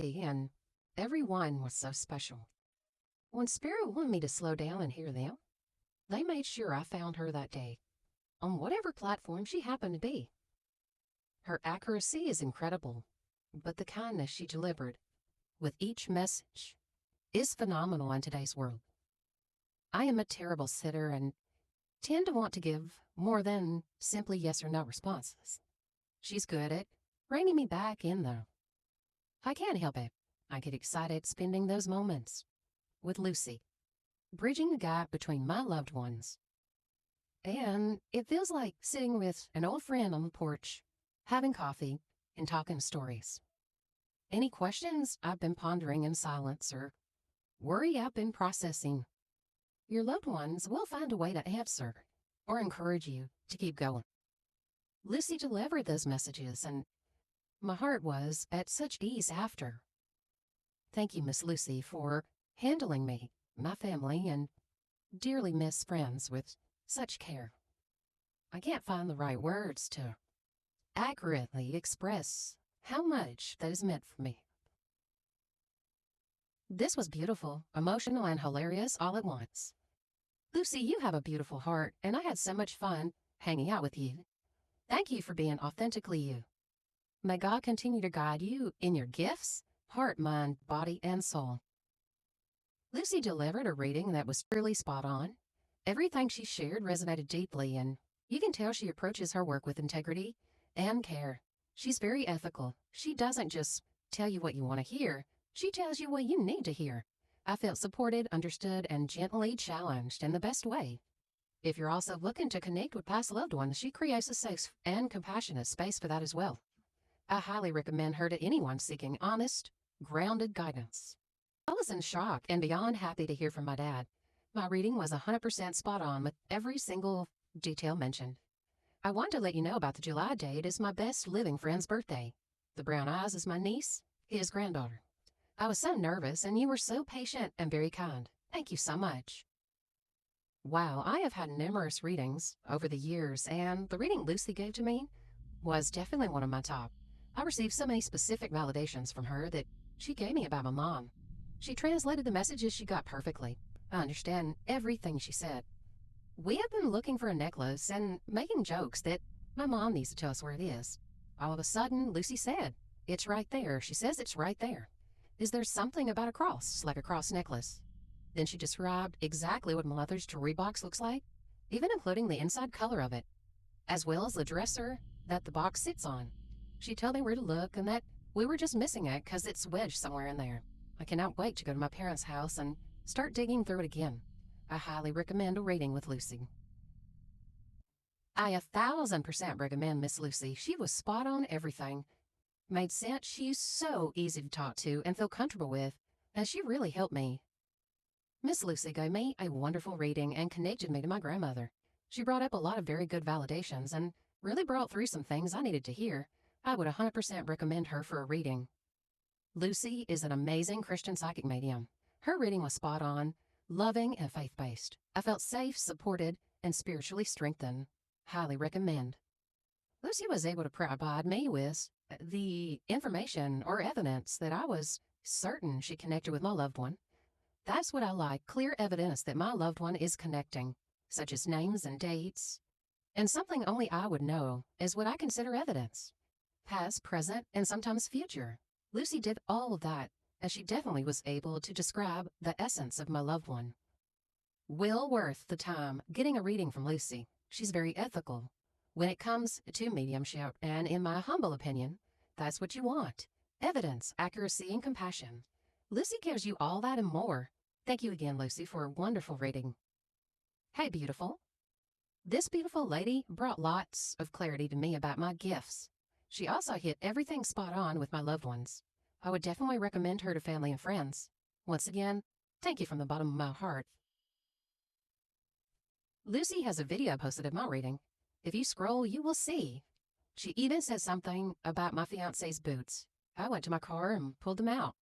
and everyone was so special. When Spirit wanted me to slow down and hear them, they made sure I found her that day, on whatever platform she happened to be. Her accuracy is incredible, but the kindness she delivered with each message is phenomenal in today's world. I am a terrible sitter and tend to want to give more than simply yes or no responses. She's good at reining me back in, though. I can't help it. I get excited spending those moments with Lucy, bridging the gap between my loved ones. And it feels like sitting with an old friend on the porch, having coffee, and talking stories. Any questions I've been pondering in silence or worry I've been processing, your loved ones will find a way to answer or encourage you to keep going. Lucy delivered those messages, and my heart was at such ease after. Thank you, Miss Lucy, for handling me, my family, and dearly missed friends with such care. I can't find the right words to accurately express how much that is meant for me. This was beautiful, emotional, and hilarious all at once. Lucy, you have a beautiful heart, and I had so much fun hanging out with you. Thank you for being authentically you. May God continue to guide you in your gifts, heart, mind, body, and soul. Lucy delivered a reading that was truly spot on. Everything she shared resonated deeply, and you can tell she approaches her work with integrity and care. She's very ethical. She doesn't just tell you what you want to hear. She tells you what you need to hear. I felt supported, understood, and gently challenged in the best way. If you're also looking to connect with past loved ones, she creates a safe and compassionate space for that as well. I highly recommend her to anyone seeking honest, grounded guidance. I was in shock and beyond happy to hear from my dad. My reading was 100% spot on with every single detail mentioned. I want to let you know about the July date is my best living friend's birthday. The brown eyes is my niece, his granddaughter. I was so nervous, and you were so patient and very kind. Thank you so much. Wow, I have had numerous readings over the years, and the reading Lucy gave to me was definitely one of my top. I received so many specific validations from her that she gave me about my mom. She translated the messages she got perfectly. I understand everything she said. We have been looking for a necklace and making jokes that my mom needs to tell us where it is. All of a sudden, Lucy said, "It's right there." She says it's right there. Is there something about a cross, like a cross necklace? Then she described exactly what my mother's jewelry box looks like, even including the inside color of it, as well as the dresser that the box sits on. She told me where to look and that we were just missing it because it's wedged somewhere in there. I cannot wait to go to my parents' house and start digging through it again. I highly recommend a reading with Lucy. I 1,000% recommend Miss Lucy. She was spot on everything. Made sense. She's so easy to talk to and feel comfortable with, and she really helped me. Miss Lucy gave me a wonderful reading and connected me to my grandmother. She brought up a lot of very good validations and really brought through some things I needed to hear. I would 100% recommend her for a reading. Lucy is an amazing Christian psychic medium. Her reading was spot on, loving, and faith-based. I felt safe, supported, and spiritually strengthened. Highly recommend. Lucy was able to provide me with the information or evidence that I was certain she connected with my loved one. That's what I like, clear evidence that my loved one is connecting, such as names and dates. And something only I would know is what I consider evidence. Past, present, and sometimes future. Lucy did all of that, as she definitely was able to describe the essence of my loved one. Well worth the time getting a reading from Lucy. She's very ethical when it comes to mediumship, and in my humble opinion, that's what you want. Evidence, accuracy, and compassion. Lucy gives you all that and more. Thank you again, Lucy, for a wonderful reading. Hey, beautiful. This beautiful lady brought lots of clarity to me about my gifts. She also hit everything spot on with my loved ones. I would definitely recommend her to family and friends. Once again, thank you from the bottom of my heart. Lucy has a video posted of my reading. If you scroll, you will see. She even said something about my fiancé's boots. I went to my car and pulled them out.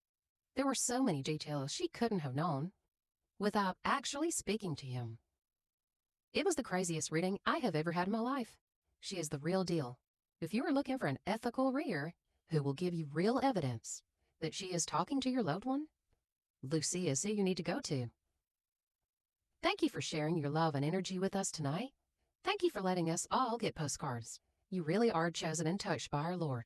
There were so many details she couldn't have known without actually speaking to him. It was the craziest reading I have ever had in my life. She is the real deal. If you are looking for an ethical reader who will give you real evidence, that she is talking to your loved one? Lucy is who you need to go to. Thank you for sharing your love and energy with us tonight. Thank you for letting us all get postcards. You really are chosen and touched by our Lord.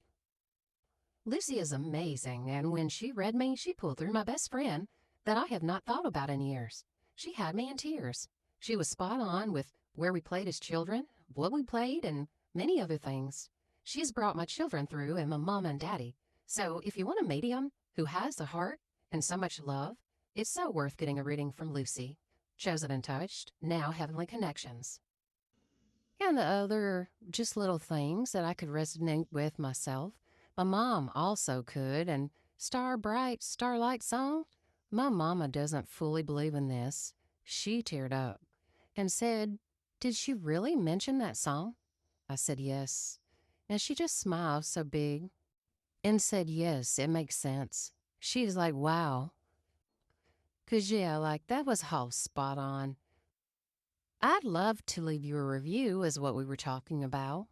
Lucy is amazing, and when she read me, she pulled through my best friend that I have not thought about in years. She had me in tears. She was spot on with where we played as children, what we played, and many other things. She has brought my children through and my mom and daddy. So if you want a medium who has a heart and so much love, it's so worth getting a reading from Lucy. Chosen and touched, now heavenly connections. And the other just little things that I could resonate with myself. My mom also could, and Star Bright, Starlight song? My mama doesn't fully believe in this. She teared up and said, "Did she really mention that song?" I said, "Yes." And she just smiled so big and said, "Yes, it makes sense." She's like, "Wow." 'Cause yeah, like that was all spot on. I'd love to leave you a review is what we were talking about.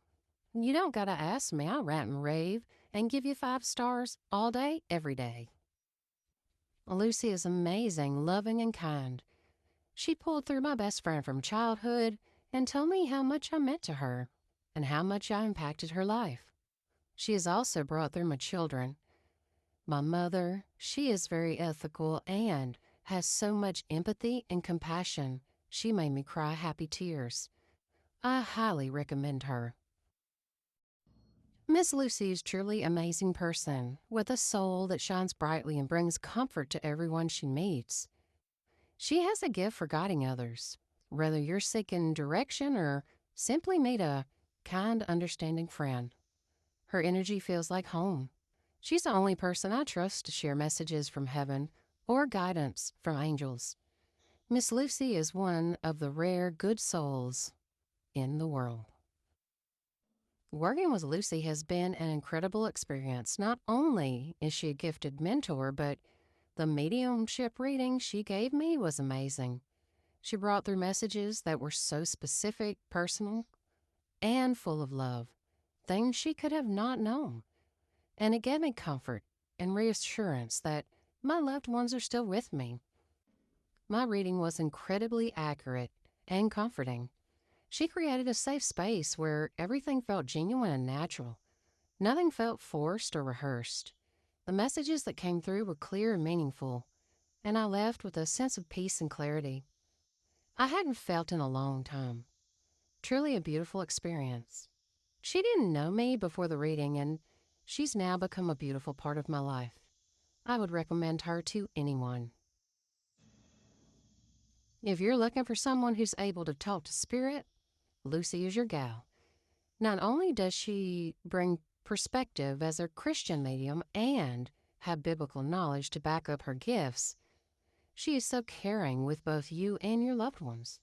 You don't gotta ask me. I'll rant and rave and give you 5 stars all day, every day. Lucy is amazing, loving, and kind. She pulled through my best friend from childhood and told me how much I meant to her and how much I impacted her life. She has also brought through my children. My mother, she is very ethical and has so much empathy and compassion. She made me cry happy tears. I highly recommend her. Miss Lucy is truly an amazing person with a soul that shines brightly and brings comfort to everyone she meets. She has a gift for guiding others, whether you're seeking direction or simply need a kind, understanding friend. Her energy feels like home. She's the only person I trust to share messages from heaven or guidance from angels. Miss Lucy is one of the rare good souls in the world. Working with Lucy has been an incredible experience. Not only is she a gifted mentor, but the mediumship reading she gave me was amazing. She brought through messages that were so specific, personal, and full of love, things she could have not known. And it gave me comfort and reassurance that my loved ones are still with me. My reading was incredibly accurate and comforting. She created a safe space where everything felt genuine and natural. Nothing felt forced or rehearsed. The messages that came through were clear and meaningful, and I left with a sense of peace and clarity I hadn't felt in a long time. Truly a beautiful experience. She didn't know me before the reading, and she's now become a beautiful part of my life. I would recommend her to anyone. If you're looking for someone who's able to talk to spirit, Lucy is your gal. Not only does she bring perspective as a Christian medium and have biblical knowledge to back up her gifts, she is so caring with both you and your loved ones.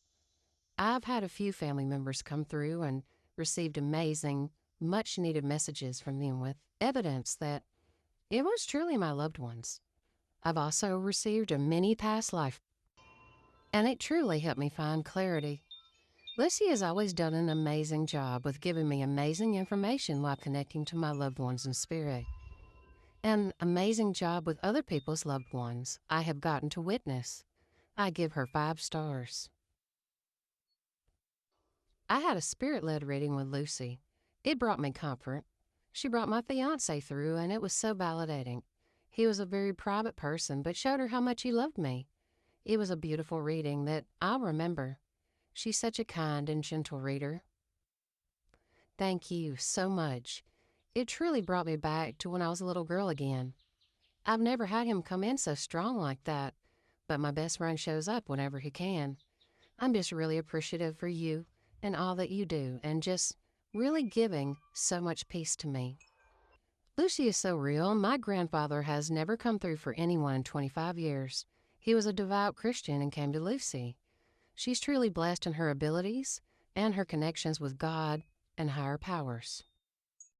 I've had a few family members come through and received amazing, much needed messages from them with evidence that it was truly my loved ones. I've also received a many past life, and it truly helped me find clarity. Lucy has always done an amazing job with giving me amazing information while connecting to my loved ones in spirit. An amazing job with other people's loved ones I have gotten to witness. I give her 5 stars. I had a spirit-led reading with Lucy. It brought me comfort. She brought my fiancé through, and it was so validating. He was a very private person, but showed her how much he loved me. It was a beautiful reading that I'll remember. She's such a kind and gentle reader. Thank you so much. It truly brought me back to when I was a little girl again. I've never had him come in so strong like that, but my best friend shows up whenever he can. I'm just really appreciative for you and all that you do, and just really giving so much peace to me. Lucy is so real. My grandfather has never come through for anyone in 25 years. He was a devout Christian and came to Lucy. She's truly blessed in her abilities and her connections with God and higher powers.